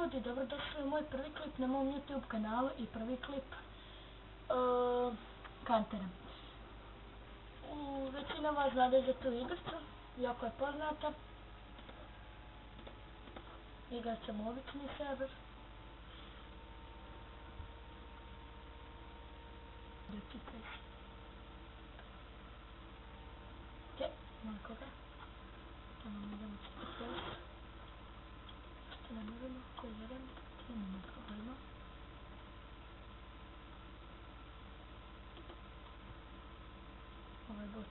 ljudi, dobrodošli u moj prvi klip na mom YouTube kanalu i prvi klip Kantera. Većina vas znade za tu igricu, jako je poznata. Igrat ćemo obični server. Ok, nema koga. Tamo idemo čiti plus. Što ne možemo, koji jedan, nema problema. Ovo je bot.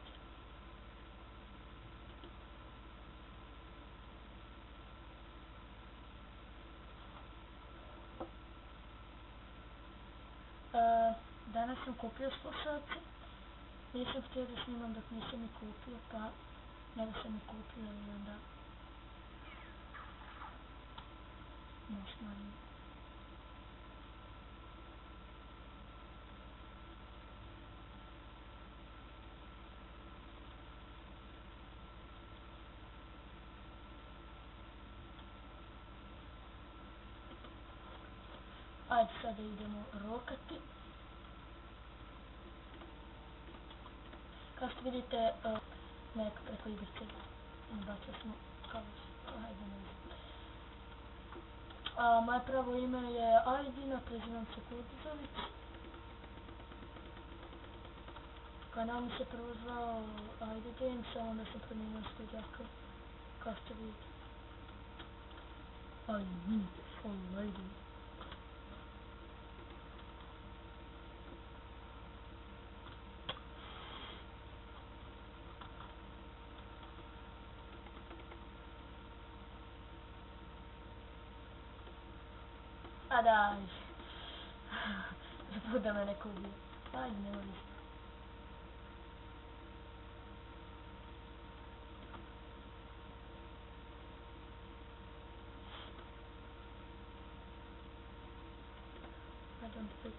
Danas sam kupio slušalce. Nisam htio da snimam dok nisam ih kupio, pa ne da sam ih kupio i onda možda ajde sada idemo rokati. Kao što vidite, neka preko igrice bacio smo kaos, hajde ne znam. Moje pravo ime je Ajdina, prezivam se Kurtizović. Kanal mi se prvo zvao Ajde Games, a onda sam promijenio stuđaka, kao što vidite. I need for lady. A daj, zbog da me neko ubije. Ajde, nema više. I don't think.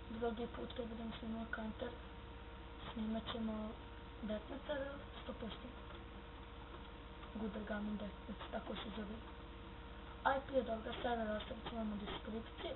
Drugi put kad budem snimao Kanter, snimat ćemo Deathmatcher 100%. Gooder Gaming Deathmatch, tako se zove. IP od ovoga servera ostavit ću vam u deskripciji.